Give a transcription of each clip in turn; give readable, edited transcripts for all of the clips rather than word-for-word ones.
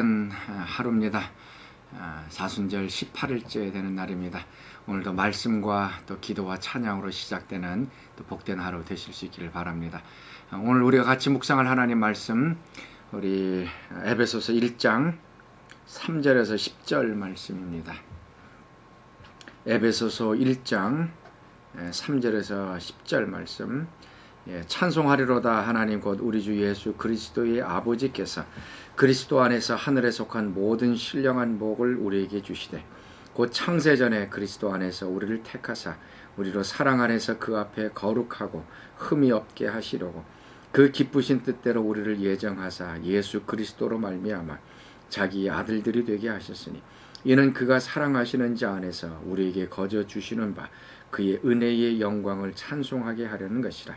하루입니다. 사순절 18일째 되는 날입니다. 오늘도 말씀과 또 기도와 찬양으로 시작되는 또 복된 하루 되실 수 있기를 바랍니다. 오늘 우리가 같이 묵상할 하나님 말씀, 우리 에베소서 1장 3절에서 10절 말씀입니다. 에베소서 1장 3절에서 10절 말씀. 찬송하리로다. 하나님 곧 우리 주 예수 그리스도의 아버지께서 그리스도 안에서 하늘에 속한 모든 신령한 복을 우리에게 주시되 곧 창세전에 그리스도 안에서 우리를 택하사 우리로 사랑 안에서 그 앞에 거룩하고 흠이 없게 하시려고 그 기쁘신 뜻대로 우리를 예정하사 예수 그리스도로 말미암아 자기 아들들이 되게 하셨으니 이는 그가 사랑하시는 자 안에서 우리에게 거저 주시는 바 그의 은혜의 영광을 찬송하게 하려는 것이라.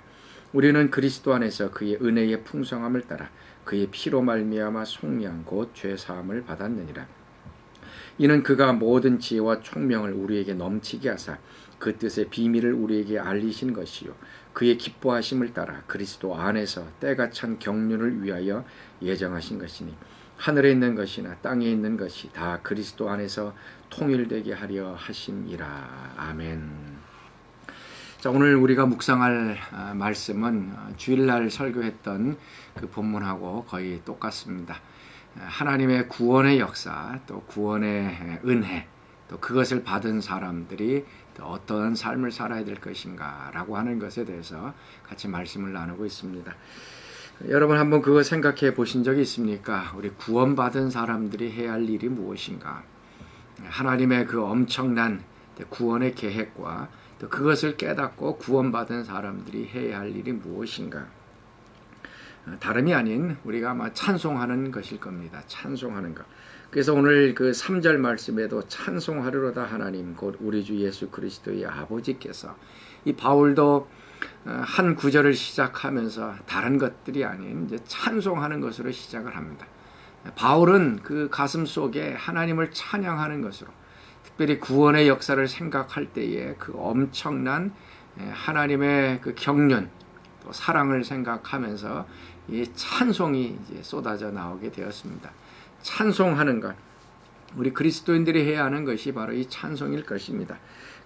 우리는 그리스도 안에서 그의 은혜의 풍성함을 따라 그의 피로 말미암아 속량 곧 죄사함을 받았느니라. 이는 그가 모든 지혜와 총명을 우리에게 넘치게 하사 그 뜻의 비밀을 우리에게 알리신 것이요 그의 기뻐하심을 따라 그리스도 안에서 때가 찬 경륜을 위하여 예정하신 것이니 하늘에 있는 것이나 땅에 있는 것이 다 그리스도 안에서 통일되게 하려 하심이라. 아멘. 자, 오늘 우리가 묵상할 말씀은 주일날 설교했던 그 본문하고 거의 똑같습니다. 하나님의 구원의 역사, 또 구원의 은혜, 또 그것을 받은 사람들이 또 어떤 삶을 살아야 될 것인가 라고 하는 것에 대해서 같이 말씀을 나누고 있습니다. 여러분 한번 그거 생각해 보신 적이 있습니까? 우리 구원받은 사람들이 해야 할 일이 무엇인가? 하나님의 그 엄청난 구원의 계획과 또 그것을 깨닫고 구원받은 사람들이 해야 할 일이 무엇인가? 다름이 아닌 우리가 아마 찬송하는 것일 겁니다. 찬송하는 것. 그래서 오늘 그 3절 말씀에도 찬송하리로다 하나님 곧 우리 주 예수 그리스도의 아버지께서, 이 바울도 한 구절을 시작하면서 다른 것들이 아닌 이제 찬송하는 것으로 시작을 합니다. 바울은 그 가슴 속에 하나님을 찬양하는 것으로, 특별히 구원의 역사를 생각할 때에 그 엄청난 하나님의 그 경륜, 또 사랑을 생각하면서 이 찬송이 이제 쏟아져 나오게 되었습니다. 찬송하는 것, 우리 그리스도인들이 해야 하는 것이 바로 이 찬송일 것입니다.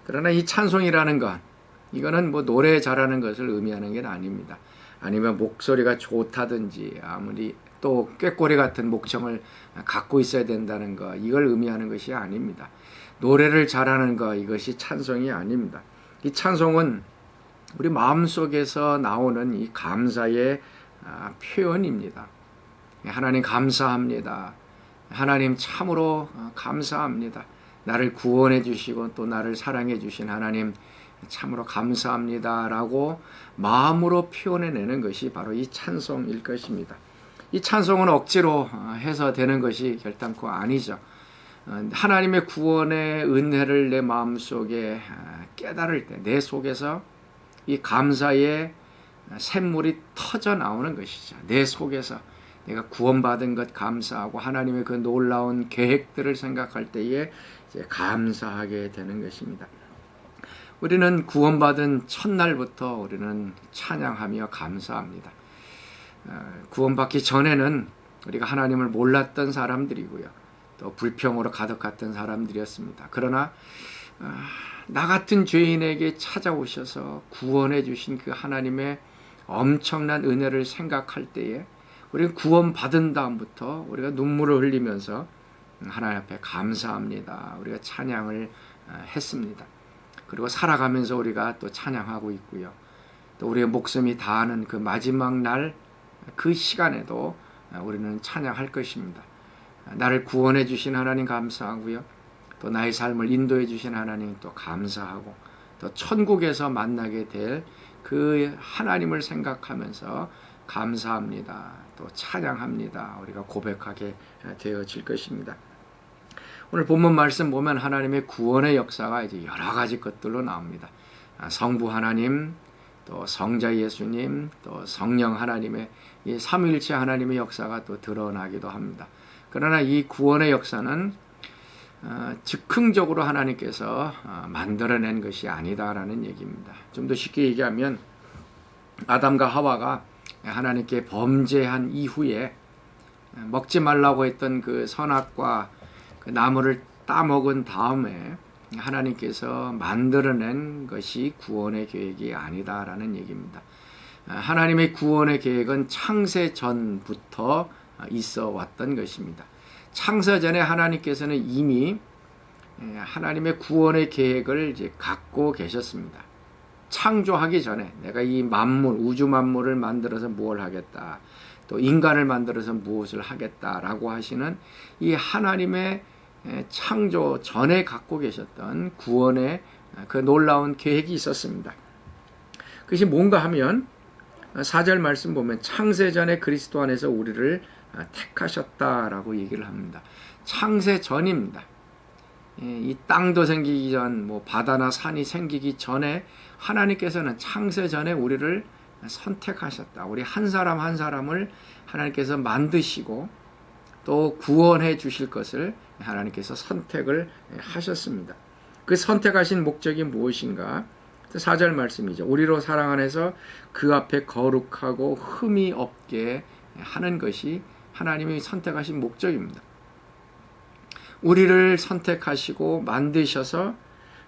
그러나 이 찬송이라는 것, 이거는 뭐 노래 잘하는 것을 의미하는 게 아닙니다. 아니면 목소리가 좋다든지 아무리 또 꾀꼬리 같은 목청을 갖고 있어야 된다는 것, 이걸 의미하는 것이 아닙니다. 노래를 잘하는 것, 이것이 찬송이 아닙니다. 이 찬송은 우리 마음속에서 나오는 이 감사의 표현입니다. 하나님 감사합니다. 하나님 참으로 감사합니다. 나를 구원해 주시고 또 나를 사랑해 주신 하나님 참으로 감사합니다 라고 마음으로 표현해내는 것이 바로 이 찬송일 것입니다. 이 찬송은 억지로 해서 되는 것이 결단코 아니죠. 하나님의 구원의 은혜를 내 마음속에 깨달을 때 내 속에서 이 감사의 샘물이 터져 나오는 것이죠. 내 속에서 내가 구원받은 것 감사하고 하나님의 그 놀라운 계획들을 생각할 때에 이제 감사하게 되는 것입니다. 우리는 구원받은 첫날부터 우리는 찬양하며 감사합니다. 구원받기 전에는 우리가 하나님을 몰랐던 사람들이고요. 또 불평으로 가득했던 사람들이었습니다. 그러나 나 같은 죄인에게 찾아오셔서 구원해 주신 그 하나님의 엄청난 은혜를 생각할 때에 우리는 구원받은 다음부터 우리가 눈물을 흘리면서 하나님 앞에 감사합니다. 우리가 찬양을 했습니다. 그리고 살아가면서 우리가 또 찬양하고 있고요. 또 우리의 목숨이 다하는 그 마지막 날 그 시간에도 우리는 찬양할 것입니다. 나를 구원해 주신 하나님 감사하고요. 또 나의 삶을 인도해 주신 하나님 또 감사하고, 또 천국에서 만나게 될 그 하나님을 생각하면서 감사합니다. 또 찬양합니다. 우리가 고백하게 되어질 것입니다. 오늘 본문 말씀 보면 하나님의 구원의 역사가 이제 여러 가지 것들로 나옵니다. 성부 하나님, 또 성자 예수님, 또 성령 하나님의 이 삼위일체 하나님의 역사가 또 드러나기도 합니다. 그러나 이 구원의 역사는 즉흥적으로 하나님께서 만들어낸 것이 아니다라는 얘기입니다. 좀 더 쉽게 얘기하면 아담과 하와가 하나님께 범죄한 이후에 먹지 말라고 했던 그 선악과 그 나무를 따먹은 다음에 하나님께서 만들어낸 것이 구원의 계획이 아니다라는 얘기입니다. 하나님의 구원의 계획은 창세 전부터 있어 왔던 것입니다. 창세 전에 하나님께서는 이미 하나님의 구원의 계획을 이제 갖고 계셨습니다. 창조하기 전에 내가 이 만물, 우주 만물을 만들어서 무엇을 하겠다, 또 인간을 만들어서 무엇을 하겠다라고 하시는 이 하나님의 창조 전에 갖고 계셨던 구원의 그 놀라운 계획이 있었습니다. 그것이 뭔가 하면 4절 말씀 보면 창세 전에 그리스도 안에서 우리를 택하셨다라고 얘기를 합니다. 창세 전입니다. 이 땅도 생기기 전, 뭐 바다나 산이 생기기 전에 하나님께서는 창세 전에 우리를 선택하셨다. 우리 한 사람 한 사람을 하나님께서 만드시고 또 구원해 주실 것을 하나님께서 선택을 하셨습니다. 그 선택하신 목적이 무엇인가? 4절 말씀이죠. 우리로 사랑 안에서 그 앞에 거룩하고 흠이 없게 하는 것이 하나님이 선택하신 목적입니다. 우리를 선택하시고 만드셔서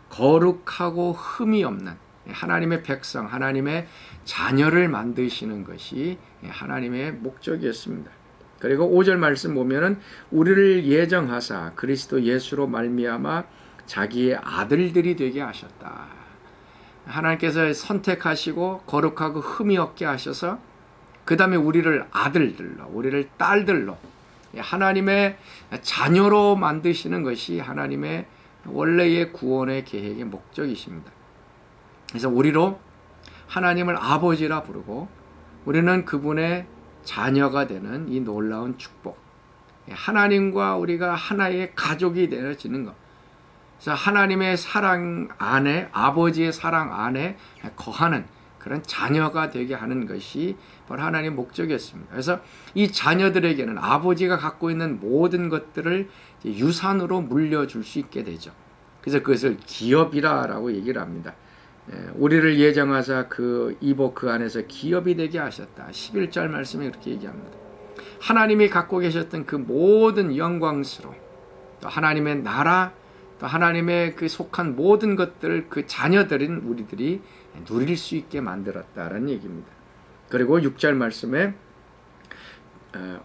거룩하고 흠이 없는 하나님의 백성, 하나님의 자녀를 만드시는 것이 하나님의 목적이었습니다. 그리고 5절 말씀 보면은 우리를 예정하사 그리스도 예수로 말미암아 자기의 아들들이 되게 하셨다. 하나님께서 선택하시고 거룩하고 흠이 없게 하셔서 그 다음에 우리를 아들들로, 우리를 딸들로 하나님의 자녀로 만드시는 것이 하나님의 원래의 구원의 계획의 목적이십니다. 그래서 우리로 하나님을 아버지라 부르고 우리는 그분의 자녀가 되는 이 놀라운 축복, 하나님과 우리가 하나의 가족이 되어지는 것, 그래서 하나님의 사랑 안에, 아버지의 사랑 안에 거하는 그런 자녀가 되게 하는 것이 바로 하나님의 목적이었습니다. 그래서 이 자녀들에게는 아버지가 갖고 있는 모든 것들을 유산으로 물려줄 수 있게 되죠. 그래서 그것을 기업이라고 얘기를 합니다. 우리를 예정하사 그 이복 그 안에서 기업이 되게 하셨다. 11절 말씀에 그렇게 얘기합니다. 하나님이 갖고 계셨던 그 모든 영광스러움, 또 하나님의 나라, 또 하나님의 그 속한 모든 것들을 그 자녀들인 우리들이 누릴 수 있게 만들었다라는 얘기입니다. 그리고 6절 말씀에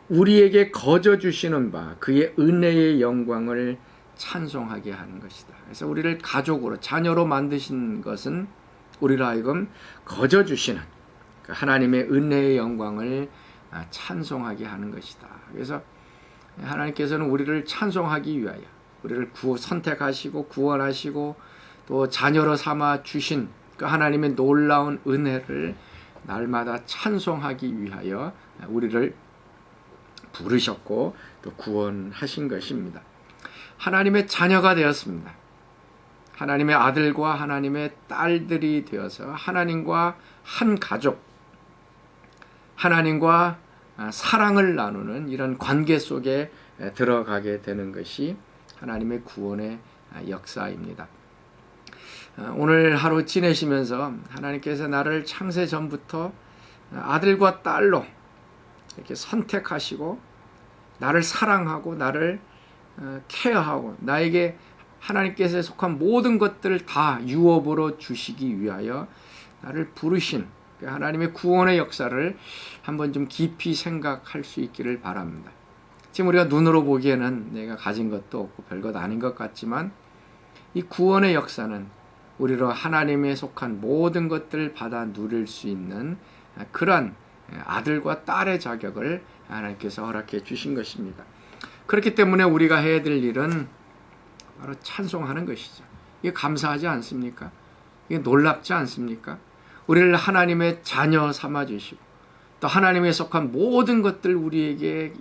우리에게 거저 주시는 바 그의 은혜의 영광을 찬송하게 하는 것이다. 그래서 우리를 가족으로, 자녀로 만드신 것은 우리로 하여금 거저 주시는 하나님의 은혜의 영광을 찬송하게 하는 것이다. 그래서 하나님께서는 우리를 찬송하기 위하여 우리를 선택하시고 구원하시고 또 자녀로 삼아 주신 그 하나님의 놀라운 은혜를 날마다 찬송하기 위하여 우리를 부르셨고 또 구원하신 것입니다. 하나님의 자녀가 되었습니다. 하나님의 아들과 하나님의 딸들이 되어서 하나님과 한 가족, 하나님과 사랑을 나누는 이런 관계 속에 들어가게 되는 것이 하나님의 구원의 역사입니다. 오늘 하루 지내시면서 하나님께서 나를 창세 전부터 아들과 딸로 이렇게 선택하시고 나를 사랑하고 나를 케어하고 나에게 하나님께서 속한 모든 것들을 다 유업으로 주시기 위하여 나를 부르신 하나님의 구원의 역사를 한번 좀 깊이 생각할 수 있기를 바랍니다. 지금 우리가 눈으로 보기에는 내가 가진 것도 없고 별것 아닌 것 같지만 이 구원의 역사는 우리로 하나님에 속한 모든 것들을 받아 누릴 수 있는 그러한 아들과 딸의 자격을 하나님께서 허락해 주신 것입니다. 그렇기 때문에 우리가 해야 될 일은 바로 찬송하는 것이죠. 이게 감사하지 않습니까? 이게 놀랍지 않습니까? 우리를 하나님의 자녀 삼아주시고 또 하나님에 속한 모든 것들 우리에게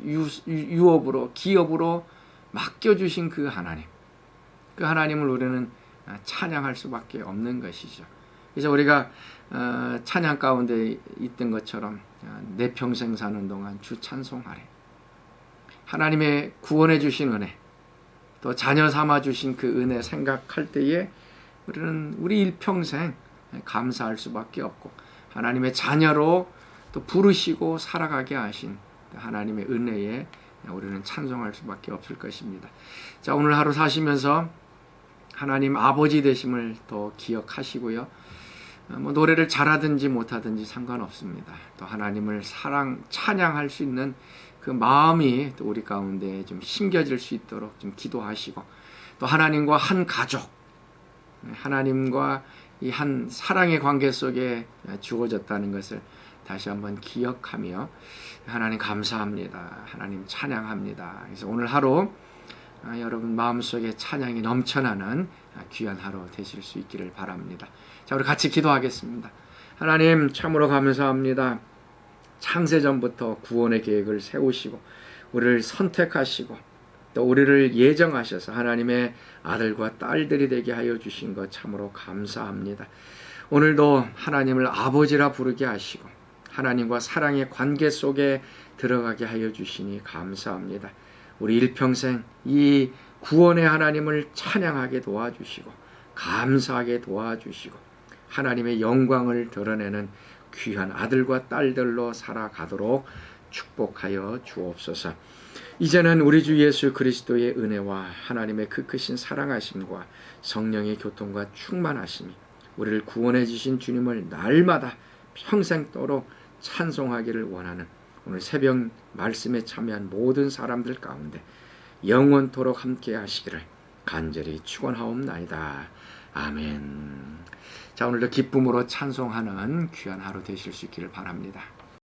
유업으로 기업으로 맡겨주신 그 하나님을 우리는 찬양할 수밖에 없는 것이죠. 그래서 우리가 찬양 가운데 있던 것처럼 내 평생 사는 동안 주 찬송하래. 하나님의 구원해 주신 은혜, 또 자녀 삼아 주신 그 은혜 생각할 때에 우리는 우리 일평생 감사할 수밖에 없고 하나님의 자녀로 또 부르시고 살아가게 하신 하나님의 은혜에 우리는 찬송할 수밖에 없을 것입니다. 자, 오늘 하루 사시면서 하나님 아버지 되심을 또 기억하시고요. 노래를 잘하든지 못하든지 상관없습니다. 또 하나님을 찬양할 수 있는 그 마음이 또 우리 가운데 좀 심겨질 수 있도록 좀 기도하시고, 또 하나님과 한 가족, 하나님과 이 한 사랑의 관계 속에 주어졌다는 것을 다시 한번 기억하며 하나님 감사합니다. 하나님 찬양합니다. 그래서 오늘 하루 여러분 마음속에 찬양이 넘쳐나는 귀한 하루 되실 수 있기를 바랍니다. 자, 우리 같이 기도하겠습니다. 하나님 참으로 감사합니다. 창세전부터 구원의 계획을 세우시고 우리를 선택하시고 또 우리를 예정하셔서 하나님의 아들과 딸들이 되게 하여 주신 것 참으로 감사합니다. 오늘도 하나님을 아버지라 부르게 하시고 하나님과 사랑의 관계 속에 들어가게 하여 주시니 감사합니다. 우리 일평생 이 구원의 하나님을 찬양하게 도와주시고 감사하게 도와주시고 하나님의 영광을 드러내는 귀한 아들과 딸들로 살아가도록 축복하여 주옵소서. 이제는 우리 주 예수 그리스도의 은혜와 하나님의 그 크신 사랑하심과 성령의 교통과 충만하심이 우리를 구원해 주신 주님을 날마다 평생도록 찬송하기를 원하는 오늘 새벽 말씀에 참여한 모든 사람들 가운데 영원토록 함께 하시기를 간절히 축원하옵나이다. 아멘. 자, 오늘도 기쁨으로 찬송하는 귀한 하루 되실 수 있기를 바랍니다.